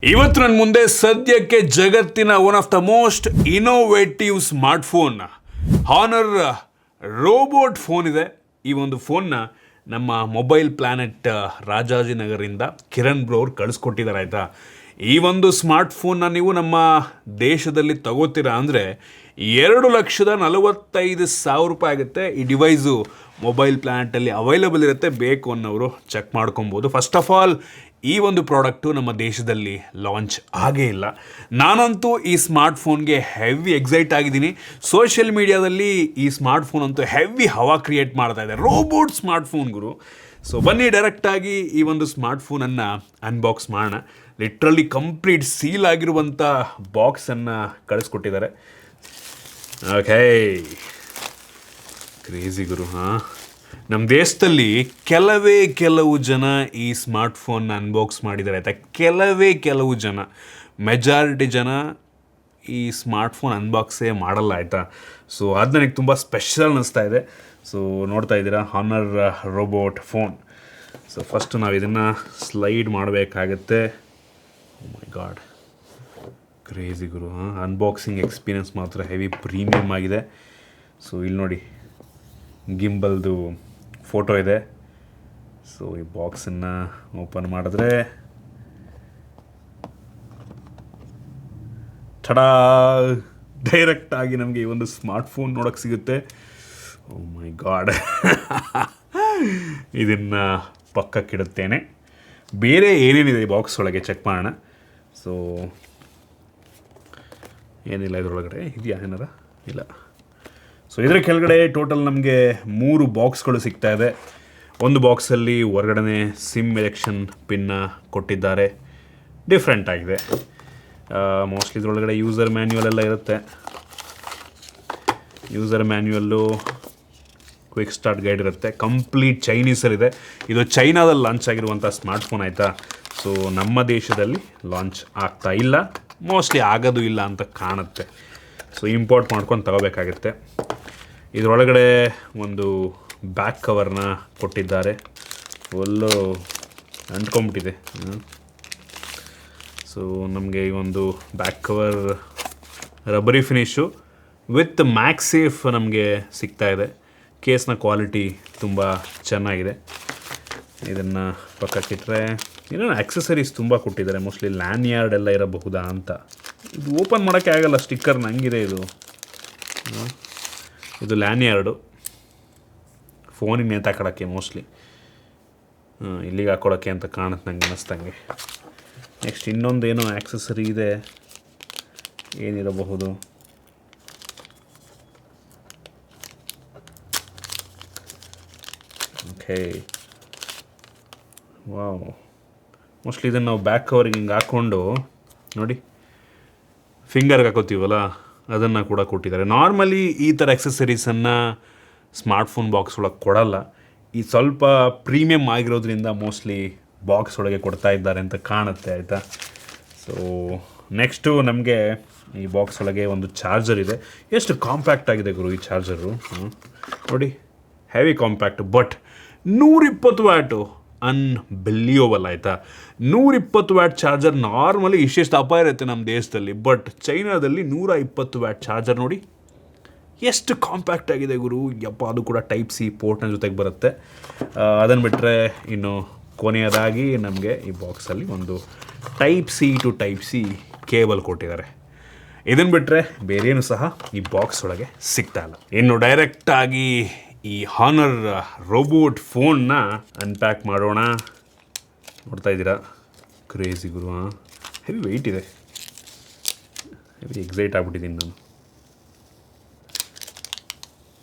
ಇವತ್ತು ನನ್ನ ಮುಂದೆ ಸದ್ಯಕ್ಕೆ ಜಗತ್ತಿನ one of the most innovative smartphone honour robot phone ಇದೆ. ಈ ಒಂದು ಫೋನ್ನ ನಮ್ಮ ಮೊಬೈಲ್ ಪ್ಲಾನೆಟ್ ರಾಜಾಜಿನಗರಿಂದ ಕಿರಣ್ ಬ್ರೋ ಅವ್ರು ಕಳಿಸ್ಕೊಟ್ಟಿದ್ದಾರೆ. ಆಯಿತಾ, ಈ ಒಂದು ಸ್ಮಾರ್ಟ್ಫೋನ್ನ ನೀವು ನಮ್ಮ ದೇಶದಲ್ಲಿ ತಗೋತೀರಾ ಅಂದರೆ 2,45,000 ರೂಪಾಯಿ ಆಗುತ್ತೆ. ಈ ಡಿವೈಸು ಮೊಬೈಲ್ ಪ್ಲಾನೆಟಲ್ಲಿ ಅವೈಲಬಲ್ ಇರುತ್ತೆ, ಬೇಕು ಅನ್ನೋರು ಚೆಕ್ ಮಾಡ್ಕೊಬೋದು. ಫಸ್ಟ್ ಆಫ್ ಆಲ್ ಈ ಒಂದು ಪ್ರಾಡಕ್ಟು ನಮ್ಮ ದೇಶದಲ್ಲಿ ಲಾಂಚ್ ಆಗೇ ಇಲ್ಲ. ನಾನಂತೂ ಈ ಸ್ಮಾರ್ಟ್ಫೋನ್ಗೆ ಹೆವಿ ಎಕ್ಸೈಟ್ ಆಗಿದ್ದೀನಿ. ಸೋಷಿಯಲ್ ಮೀಡಿಯಾದಲ್ಲಿ ಈ ಸ್ಮಾರ್ಟ್ಫೋನ್ ಅಂತೂ ಹೆವಿ ಹವಾ ಕ್ರಿಯೇಟ್ ಮಾಡ್ತಾ ಇದೆ, ರೋಬೋಟ್ ಸ್ಮಾರ್ಟ್ಫೋನ್ ಗುರು. ಸೊ ಬನ್ನಿ ಡೈರೆಕ್ಟಾಗಿ ಈ ಒಂದು ಸ್ಮಾರ್ಟ್ಫೋನನ್ನು ಅನ್ಬಾಕ್ಸ್ ಮಾಡೋಣ. ಲಿಟ್ರಲಿ ಕಂಪ್ಲೀಟ್ ಸೀಲ್ ಆಗಿರುವಂಥ ಬಾಕ್ಸನ್ನು ಕಳಿಸ್ಕೊಟ್ಟಿದ್ದಾರೆ. ಓಕೆ, ಕ್ರೇಜಿ ಗುರು. ನಮ್ಮ ದೇಶದಲ್ಲಿ ಕೆಲವು ಜನ ಈ ಸ್ಮಾರ್ಟ್ಫೋನ್ನ ಅನ್ಬಾಕ್ಸ್ ಮಾಡಿದ್ದಾರೆ. ಆಯಿತಾ, ಕೆಲವು ಜನ, ಮೆಜಾರಿಟಿ ಜನ ಈ ಸ್ಮಾರ್ಟ್ಫೋನ್ ಅನ್ಬಾಕ್ಸೇ ಮಾಡಲ್ಲ. ಆಯಿತಾ, ಸೊ ಅದು ನನಗೆ ತುಂಬ ಸ್ಪೆಷಲ್ ಅನ್ನಿಸ್ತಾ ಇದೆ. ಸೊ ನೋಡ್ತಾ ಇದ್ದೀರಾ honour robot phone. So first ನಾವು ಇದನ್ನು ಸ್ಲೈಡ್ ಮಾಡಬೇಕಾಗತ್ತೆ. ಓ ಮೈ ಗಾಡ್, ಕ್ರೇಜಿ ಗುರು. ಅನ್ಬಾಕ್ಸಿಂಗ್ ಎಕ್ಸ್ಪೀರಿಯನ್ಸ್ ಮಾತ್ರ ಹೆವಿ ಪ್ರೀಮಿಯಮ್ ಆಗಿದೆ. ಸೊ ಇಲ್ಲಿ ನೋಡಿ, ಗಿಂಬಲ್ದು ಫೋಟೋ ಇದೆ. ಸೊ ಈ ಬಾಕ್ಸನ್ನು ಓಪನ್ ಮಾಡಿದ್ರೆ ಟಡಾ, ಡೈರೆಕ್ಟಾಗಿ ನಮಗೆ ಈ ಒಂದು ಸ್ಮಾರ್ಟ್ಫೋನ್ ನೋಡೋಕ್ಕೆ ಸಿಗುತ್ತೆ. ಓ ಮೈ ಗಾಡ್, ಇದನ್ನು ಪಕ್ಕಕ್ಕಿಡುತ್ತೇನೆ. ಬೇರೆ ಏನೇನಿದೆ ಈ ಬಾಕ್ಸ್ ಒಳಗೆ ಚೆಕ್ ಮಾಡೋಣ. ಸೊ ಏನಿಲ್ಲ ಇದರೊಳಗಡೆ, ಇದೆಯಾ ಏನಾರ? ಇಲ್ಲ. ಸೊ ಇದರ ಕೆಳಗಡೆ ಟೋಟಲ್ ನಮಗೆ 3 ಬಾಕ್ಸ್ಗಳು ಸಿಗ್ತಾ ಇದೆ. ಒಂದು ಬಾಕ್ಸಲ್ಲಿ ಹೊರಗಡೆ ಸಿಮ್ ಎಲೆಕ್ಷನ್ ಪಿನ್ನ ಕೊಟ್ಟಿದ್ದಾರೆ, ಡಿಫ್ರೆಂಟ್ ಆಗಿದೆ. ಮೋಸ್ಟ್ಲಿ ಇದರೊಳಗಡೆ ಯೂಸರ್ ಮ್ಯಾನ್ಯುವಲ್ ಎಲ್ಲ ಇರುತ್ತೆ. User manual, quick start guide ಇರುತ್ತೆ. ಕಂಪ್ಲೀಟ್ ಚೈನೀಸಲ್ಲಿದೆ. ಇದು ಚೈನಾದಲ್ಲಿ ಲಾಂಚ್ ಆಗಿರುವಂಥ ಸ್ಮಾರ್ಟ್ಫೋನ್. ಆಯಿತಾ, ಸೊ ನಮ್ಮ ದೇಶದಲ್ಲಿ ಲಾಂಚ್ ಆಗ್ತಾ ಇಲ್ಲ, ಮೋಸ್ಟ್ಲಿ ಆಗೋದು ಇಲ್ಲ ಅಂತ ಕಾಣುತ್ತೆ. ಸೊ ಇಂಪೋರ್ಟ್ ಮಾಡ್ಕೊಂಡು ತಗೋಬೇಕಾಗುತ್ತೆ. ಇದರೊಳಗಡೆ ಒಂದು ಬ್ಯಾಕ್ ಕವರ್ನ ಕೊಟ್ಟಿದ್ದಾರೆ, ಫುಲ್ಲು ಅಂಟ್ಕೊಂಬಿಟ್ಟಿದೆ. ಸೊ ನಮಗೆ ಈ ಒಂದು ಬ್ಯಾಕ್ ಕವರ್ ರಬ್ಬರಿ ಫಿನಿಶು ವಿತ್ ಮ್ಯಾಕ್ಸೇಫ್ ನಮಗೆ ಸಿಗ್ತಾ ಇದೆ. ಕೇಸ್ನ ಕ್ವಾಲಿಟಿ ತುಂಬ ಚೆನ್ನಾಗಿದೆ. ಇದನ್ನು ಪಕ್ಕಕ್ಕಿಟ್ಟರೆ ಏನೇನು ಆಕ್ಸೆಸರೀಸ್ ತುಂಬ ಕೊಟ್ಟಿದ್ದಾರೆ. ಮೋಸ್ಟ್ಲಿ ಲ್ಯಾನ್ಯಾರ್ಡ್ ಎಲ್ಲ ಇರಬಹುದಾ ಅಂತ. ಇದು ಓಪನ್ ಮಾಡೋಕ್ಕೆ ಆಗಲ್ಲ, ಸ್ಟಿಕ್ಕರ್ ನಂಗಿದೆ ಇದು. ಇದು ಲ್ಯಾನ್ಯಾರ್ಡು, ಫೋನಿಗೆ ನೇತಾಕೊಳ್ಳೋಕ್ಕೆ ಮೋಸ್ಟ್ಲಿ, ಇಲ್ಲಿಗೆ ಹಾಕ್ಕೊಳ್ಳೋಕ್ಕೆ ಅಂತ ಕಾಣುತ್ತೆ ನಂಗೆ ಅನ್ನಿಸ್ದಂಗೆ. ನೆಕ್ಸ್ಟ್ ಇನ್ನೊಂದು ಏನೋ ಆಕ್ಸೆಸರಿ ಇದೆ, ಏನಿರಬಹುದು? ಓಕೆ, ವಾವ್, ಮೋಸ್ಟ್ಲಿ ಇದನ್ನು ನಾವು ಬ್ಯಾಕ್ ಕವರಿಗೆ ಹಿಂಗೆ ಹಾಕ್ಕೊಂಡು ನೋಡಿ ಫಿಂಗರ್ಗೆ ಹಾಕೋತೀವಲ್ಲ, ಅದನ್ನು ಕೂಡ ಕೊಟ್ಟಿದ್ದಾರೆ. ನಾರ್ಮಲಿ ಈ ಥರ ಆಕ್ಸೆಸರೀಸನ್ನು ಸ್ಮಾರ್ಟ್ಫೋನ್ ಬಾಕ್ಸ್ ಒಳಗೆ ಕೊಡಲ್ಲ. ಈ ಸ್ವಲ್ಪ ಪ್ರೀಮಿಯಮ್ ಆಗಿರೋದ್ರಿಂದ ಮೋಸ್ಟ್ಲಿ ಬಾಕ್ಸ್ ಒಳಗೆ ಕೊಡ್ತಾ ಇದ್ದಾರೆ ಅಂತ ಕಾಣುತ್ತೆ. ಆಯಿತಾ, ಸೊ ನೆಕ್ಸ್ಟು ನಮಗೆ ಈ ಬಾಕ್ಸ್ ಒಳಗೆ ಒಂದು ಚಾರ್ಜರ್ ಇದೆ. ಎಷ್ಟು ಕಾಂಪ್ಯಾಕ್ಟ್ ಆಗಿದೆ ಗುರು ಈ ಚಾರ್ಜರು. ನೋಡಿ, heavy compact, but 120 watt, unbelievable. ಆಯಿತಾ, 120 ವ್ಯಾಟ್ ಚಾರ್ಜರ್ ನಾರ್ಮಲಿ ಇಷ್ಟೆಷ್ಟು ದಪ್ಪ ಇರುತ್ತೆ ನಮ್ಮ ದೇಶದಲ್ಲಿ, ಬಟ್ ಚೈನಾದಲ್ಲಿ 120 ವ್ಯಾಟ್ ಚಾರ್ಜರ್ ನೋಡಿ ಎಷ್ಟು ಕಾಂಪ್ಯಾಕ್ಟ್ ಆಗಿದೆ ಗುರು. ಯಪ್ಪ, ಅದು ಕೂಡ ಟೈಪ್ ಸಿ ಪೋರ್ಟ್ನ ಜೊತೆಗೆ ಬರುತ್ತೆ. ಅದನ್ನು ಬಿಟ್ಟರೆ ಇನ್ನು ಕೊನೆಯದಾಗಿ ನಮಗೆ ಈ ಬಾಕ್ಸಲ್ಲಿ ಒಂದು type C to type C cable ಕೊಟ್ಟಿದ್ದಾರೆ. ಇದನ್ನು ಬಿಟ್ಟರೆ ಬೇರೇನು ಸಹ ಈ ಬಾಕ್ಸ್ ಒಳಗೆ ಸಿಗ್ತಾ ಇಲ್ಲ. ಇನ್ನು ಡೈರೆಕ್ಟಾಗಿ ಈ ಹಾನರ್ ರೋಬೋಟ್ ಫೋನ್ನ ಅನ್ಪ್ಯಾಕ್ ಮಾಡೋಣ. ನೋಡ್ತಾ ಇದ್ದೀರಾ, ಕ್ರೇಜಿ ಗುರು. ಹೆವಿ ವೆಯ್ಟ್ ಇದೆ, ಹೆವಿ ಎಕ್ಸೈಟ್ ಆಗ್ಬಿಟ್ಟಿದ್ದೀನಿ ನಾನು.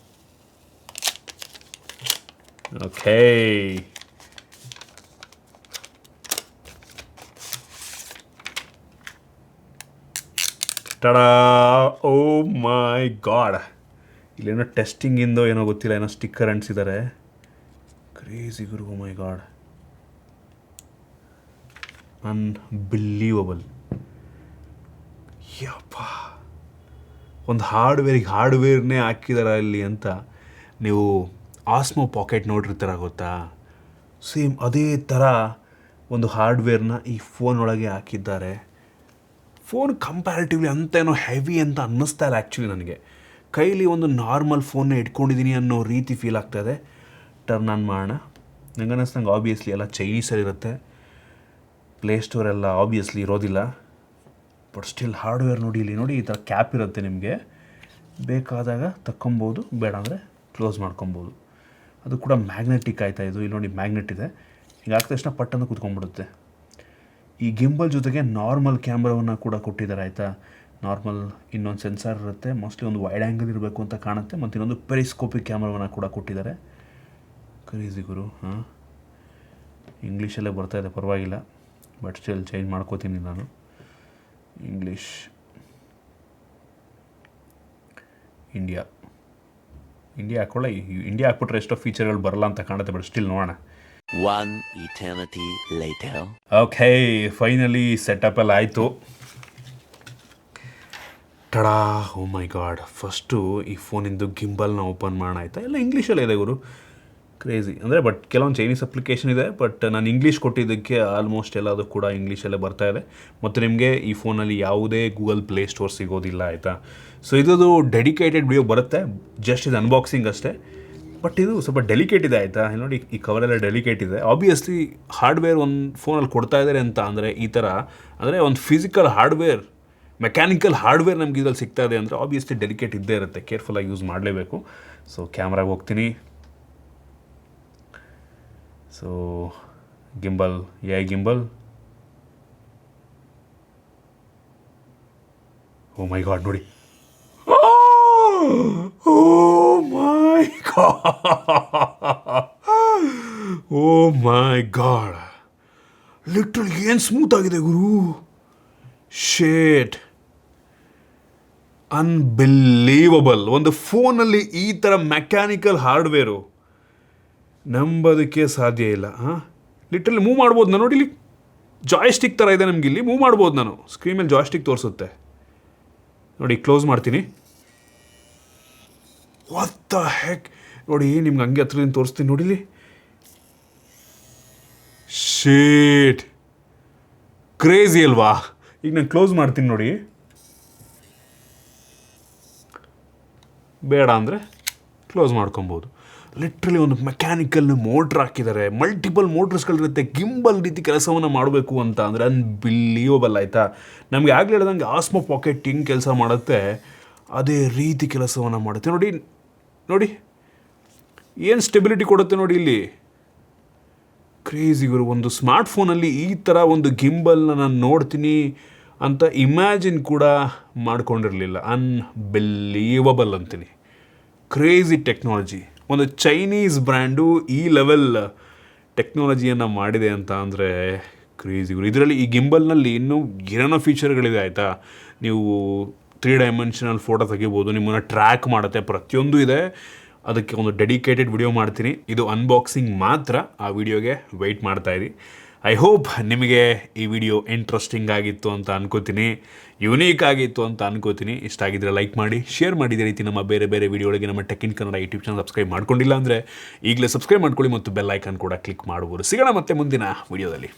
ಓಕೆ, ಟಡಾ, ಓ ಮೈ ಗಾಡ್, ಇಲ್ಲೇನೋ ಟೆಸ್ಟಿಂಗಿಂದೋ ಏನೋ ಗೊತ್ತಿಲ್ಲ, ಏನೋ ಸ್ಟಿಕ್ಕರ್ ಅಂಟಿಸಿದ್ದಾರೆ. ಕ್ರೇಜಿ ಗುರು, ಓ ಮೈ ಗಾಡ್, ಅನ್ಬಿಲೀವಬಲ್. ಯಪ್ಪ, ಒಂದು ಹಾರ್ಡ್ವೇರ್ನೇ ಹಾಕಿದಾರ ಇಲ್ಲಿ ಅಂತ. ನೀವು ಆಸ್ಮೋ ಪಾಕೆಟ್ ನೋಡಿರ್ತಾರ ಗೊತ್ತಾ, ಸೇಮ್ ಅದೇ ಥರ ಒಂದು ಹಾರ್ಡ್ವೇರ್ನ ಈ ಫೋನ್ ಒಳಗೆ ಹಾಕಿದ್ದಾರೆ. ಫೋನ್ ಕಂಪ್ಯಾರಿಟಿವ್ಲಿ ಅಂತೇನೋ ಹೆವಿ ಅಂತ ಅನ್ನಿಸ್ತಾ ಇಲ್ಲ ಆ್ಯಕ್ಚುಲಿ ನನಗೆ. ಕೈಲಿ ಒಂದು ನಾರ್ಮಲ್ ಫೋನ್ನ ಇಟ್ಕೊಂಡಿದ್ದೀನಿ ಅನ್ನೋ ರೀತಿ ಫೀಲ್ ಆಗ್ತಾಯಿದೆ. ಟರ್ನ್ ಆನ್ ಮಾಡೋಣ. ನಂಗೆ ಅನ್ನಿಸ್ದಂಗೆ ಆಬ್ವಿಯಸ್ಲಿ ಎಲ್ಲ ಚೈನೀಸಲ್ಲಿರುತ್ತೆ, ಪ್ಲೇಸ್ಟೋರ್ ಎಲ್ಲ ಆಬ್ವಿಯಸ್ಲಿ ಇರೋದಿಲ್ಲ. ಬಟ್ ಸ್ಟಿಲ್ ಹಾರ್ಡ್ವೇರ್ ನೋಡಿ, ಇಲ್ಲಿ ನೋಡಿ ಈ ಥರ ಕ್ಯಾಪ್ ಇರುತ್ತೆ, ನಿಮಗೆ ಬೇಕಾದಾಗ ತಕ್ಕೊಬೋದು, ಬೇಡ ಅಂದರೆ ಕ್ಲೋಸ್ ಮಾಡ್ಕೊಬೋದು. ಅದು ಕೂಡ ಮ್ಯಾಗ್ನೆಟಿಕ್ ಆಯ್ತಾ ಇದು, ಇಲ್ಲಿ ನೋಡಿ ಮ್ಯಾಗ್ನೆಟ್ ಇದೆ, ಹೀಗಾದ ತಕ್ಷಣ ಪಟ್ಟನ್ನು ಕೂತ್ಕೊಂಡ್ಬಿಡುತ್ತೆ. ಈ ಗಿಂಬಲ್ ಜೊತೆಗೆ ನಾರ್ಮಲ್ ಕ್ಯಾಮ್ರಾವನ್ನು ಕೂಡ ಕೊಟ್ಟಿದ್ದಾರೆ ಆಯಿತಾ. ನಾರ್ಮಲ್ ಇನ್ನೊಂದು ಸೆನ್ಸಾರ್ ಇರುತ್ತೆ, ಮೋಸ್ಟ್ಲಿ ಒಂದು ವೈಡ್ ಆ್ಯಂಗಲ್ ಇರಬೇಕು ಅಂತ ಕಾಣುತ್ತೆ, ಮತ್ತು ಇನ್ನೊಂದು ಪೆರಿಸ್ಕೋಪಿಕ್ ಕ್ಯಾಮ್ರಾವನ್ನು ಕೂಡ ಕೊಟ್ಟಿದ್ದಾರೆ. ಕ್ರೇಜಿ ಗುರು. ಹಾಂ, ಇಂಗ್ಲೀಷಲ್ಲೇ ಬರ್ತಾಯಿದೆ, ಪರವಾಗಿಲ್ಲ, ಬಟ್ ಸ್ಟಿಲ್ ಚೇಂಜ್ ಮಾಡ್ಕೋತೀನಿ ನಾನು. English, India ಹಾಕ್ಕೊಳ್ಳ. ಇಂಡಿಯಾ ಹಾಕ್ಬಿಟ್ರೆ ಎಷ್ಟೋ ಫೀಚರ್ಗಳು ಬರಲ್ಲ ಅಂತ ಕಾಣುತ್ತೆ, ಬಟ್ ಸ್ಟಿಲ್ ನೋಡೋಣ. One eternity later. Okay, finally setup ಎಲ್ಲ ಆಯಿತು. ಟಡಾ, ಓ ಮೈ ಗಾಡ್. ಫಸ್ಟು ಈ ಫೋನಿಂದು ಗಿಂಬಲ್ನ ಓಪನ್ ಮಾಡೋಣ ಆಯಿತಾ. ಎಲ್ಲ ಇಂಗ್ಲೀಷಲ್ಲೇ ಇದೆ ಗುರು, ಕ್ರೇಜಿ. ಅಂದರೆ ಬಟ್ ಕೆಲವೊಂದು ಚೈನೀಸ್ ಅಪ್ಲಿಕೇಶನ್ ಇದೆ, ಬಟ್ ನಾನು ಇಂಗ್ಲೀಷ್ ಕೊಟ್ಟಿದ್ದಕ್ಕೆ ಆಲ್ಮೋಸ್ಟ್ ಎಲ್ಲದು ಕೂಡ ಇಂಗ್ಲೀಷಲ್ಲೇ ಬರ್ತಾ ಇದೆ. ಮತ್ತು ನಿಮಗೆ ಈ ಫೋನಲ್ಲಿ ಯಾವುದೇ ಗೂಗಲ್ ಪ್ಲೇ ಸ್ಟೋರ್ ಸಿಗೋದಿಲ್ಲ ಆಯಿತಾ. ಸೊ ಇದು ಡೆಡಿಕೇಟೆಡ್ ವಿಡಿಯೋ ಬರುತ್ತೆ, ಜಸ್ಟ್ ಇದು ಅನ್ಬಾಕ್ಸಿಂಗ್ ಅಷ್ಟೇ. ಬಟ್ ಇದು ಸ್ವಲ್ಪ ಡೆಲಿಕೇಟ್ ಇದೆ ಆಯಿತಾ. ನೋಡಿ ಈ ಕವರೆಲ್ಲ ಡೆಲಿಕೇಟ್ ಇದೆ. ಆಬ್ವಿಯಸ್ಲಿ ಹಾರ್ಡ್ವೇರ್ ಒಂದು ಫೋನಲ್ಲಿ ಕೊಡ್ತಾ ಇದ್ದಾರೆ ಅಂತ ಅಂದರೆ ಈ ಥರ, ಅಂದರೆ ಒಂದು ಫಿಸಿಕಲ್ ಹಾರ್ಡ್ವೇರ್, ಮೆಕ್ಯಾನಿಕಲ್ ಹಾರ್ಡ್ವೇರ್ ನಮ್ಗೆ ಇದ್ರಲ್ಲಿ ಸಿಗ್ತಾ ಇದೆ ಅಂದರೆ ಆಬ್ವಿಯಸ್ಲಿ ಡೆಲಿಕೇಟ್ ಇದ್ದೇ ಇರುತ್ತೆ, ಕೇರ್ಫುಲ್ಲಾಗಿ ಯೂಸ್ ಮಾಡಲೇಬೇಕು. ಸೊ ಕ್ಯಾಮ್ರಾಗೆ ಹೋಗ್ತೀನಿ. ಸೊ ಗಿಂಬಲ್, ಗಿಂಬಲ್, ಓ ಮೈ ಗಾಡ್ ನೋಡಿ, ಓ ಮೈ ಗಾಡ್, ಲಿಟ್ರಲ್ ಏನು ಸ್ಮೂತ್ ಆಗಿದೆ ಗುರು. ಶೇಟ್, ಅನ್ಬಿಲೀವಬಲ್. ಒಂದು ಫೋನಲ್ಲಿ ಈ ಥರ ಮೆಕ್ಯಾನಿಕಲ್ ಹಾರ್ಡ್ವೇರು ನಂಬೋದಕ್ಕೆ ಸಾಧ್ಯ ಇಲ್ಲ. ಹಾಂ, ಲಿಟ್ರಲಿ ಮೂವ್ ಮಾಡ್ಬೋದು ನಾನು. ನೋಡಿ ಇಲ್ಲಿ ಜಾಯ್ಸ್ಟಿಕ್ ಥರ ಇದೆ ನಮ್ಗೆ, ಇಲ್ಲಿ ಮೂವ್ ಮಾಡ್ಬೋದು ನಾನು. ಸ್ಕ್ರೀನ್ ಮೇಲೆ ಜಾಯ್ಸ್ಟಿಕ್ ತೋರಿಸುತ್ತೆ ನೋಡಿ. ಕ್ಲೋಸ್ ಮಾಡ್ತೀನಿ. ವಾಟ್ ದ ಹೆಕ್ ನೋಡಿ, ನಿಮ್ಗೆ ಹಂಗೆ ಹತ್ರದಿಂದ ತೋರಿಸ್ತೀನಿ ನೋಡಿಲಿ. ಶೇಟ್, ಕ್ರೇಜಿ ಅಲ್ವಾ. ಈಗ ನಾನು ಕ್ಲೋಸ್ ಮಾಡ್ತೀನಿ ನೋಡಿ, ಬೇಡ ಅಂದರೆ ಕ್ಲೋಸ್ ಮಾಡ್ಕೊಬೋದು. ಲಿಟ್ರಲಿ ಒಂದು ಮೆಕ್ಯಾನಿಕಲ್ ಮೋಟ್ರ್ ಹಾಕಿದ್ದಾರೆ, ಮಲ್ಟಿಪಲ್ ಮೋಟ್ರಸ್ಗಳಿರುತ್ತೆ. ಗಿಂಬಲ್ ರೀತಿ ಕೆಲಸವನ್ನು ಮಾಡಬೇಕು ಅಂತ ಅಂದರೆ ಅನ್ಬಿಲೀವಬಲ್ ಆಯಿತಾ. ನಮಗೆ ಆಗಲೇ ಹೇಳ್ದಂಗೆ ಆಸ್ಮೋ ಪಾಕೆಟ್ ಹಿಂಗೆ ಕೆಲಸ ಮಾಡುತ್ತೆ, ಅದೇ ರೀತಿ ಕೆಲಸವನ್ನು ಮಾಡುತ್ತೆ. ನೋಡಿ ನೋಡಿ ಏನು ಸ್ಟೆಬಿಲಿಟಿ ಕೊಡುತ್ತೆ ನೋಡಿ ಇಲ್ಲಿ. ಕ್ರೇಜಿಗರು, ಒಂದು ಸ್ಮಾರ್ಟ್ಫೋನಲ್ಲಿ ಈ ಥರ ಒಂದು ಗಿಂಬಲ್ನ ನಾನು ನೋಡ್ತೀನಿ ಅಂತ ಇಮ್ಯಾಜಿನ್ ಕೂಡ ಮಾಡ್ಕೊಂಡಿರಲಿಲ್ಲ. ಅನ್ಬಿಲೀವಬಲ್ ಅಂತೀನಿ. Crazy technology. ಒಂದು ಚೈನೀಸ್ ಬ್ರ್ಯಾಂಡು ಈ ಲೆವೆಲ್ ಟೆಕ್ನಾಲಜಿಯನ್ನು ಮಾಡಿದೆ ಅಂತ ಅಂದರೆ ಕ್ರೇಜಿಗಳು. ಇದರಲ್ಲಿ ಈ ಗಿಂಬಲ್ನಲ್ಲಿ ಇನ್ನೂ ಏನೇನೋ ಫೀಚರ್ಗಳಿದೆ ಆಯಿತಾ. ನೀವು 3 ಡೈಮೆನ್ಷನಲ್ ಫೋಟೋ ತೆಗಿಬೋದು, ನಿಮ್ಮನ್ನು ಟ್ರ್ಯಾಕ್ ಮಾಡುತ್ತೆ, ಪ್ರತಿಯೊಂದು ಇದೆ. ಅದಕ್ಕೆ ಒಂದು ಡೆಡಿಕೇಟೆಡ್ ವಿಡಿಯೋ ಮಾಡ್ತೀನಿ. ಇದು ಅನ್ಬಾಕ್ಸಿಂಗ್ ಮಾತ್ರ, ಆ ವಿಡಿಯೋಗೆ ವೆಯ್ಟ್ ಮಾಡ್ತಾಯಿರಿ. ಐ ಹೋಪ್ ನಿಮಗೆ ಈ ವಿಡಿಯೋ ಇಂಟ್ರೆಸ್ಟಿಂಗ್ ಆಗಿತ್ತು ಅಂತ ಅನ್ಕೋತೀನಿ, ಯುನೀಕ್ ಆಗಿತ್ತು ಅಂತ ಅನ್ಕೋತೀನಿ. ಇಷ್ಟ ಆಗಿದ್ದರೆ ಲೈಕ್ ಮಾಡಿ, ಶೇರ್ ಮಾಡಿ. ಇದೇ ರೀತಿ ನಮ್ಮ ಬೇರೆ ಬೇರೆ ವಿಡಿಯೋಗಳಿಗೆ ನಮ್ಮ tech in Kannada YouTube channel subscribe ಮಾಡ್ಕೊಂಡಿಲ್ಲ ಅಂದರೆ ಈಗಲೇ ಸಬ್ಸ್ಕ್ರೈಬ್ ಮಾಡ್ಕೊಳ್ಳಿ, ಮತ್ತು ಬೆಲ್ ಐಕಾನ್ ಕೂಡ ಕ್ಲಿಕ್ ಮಾಡ್ಬೋದು. ಸಿಗೋಣ ಮತ್ತೆ ಮುಂದಿನ ವಿಡಿಯೋದಲ್ಲಿ.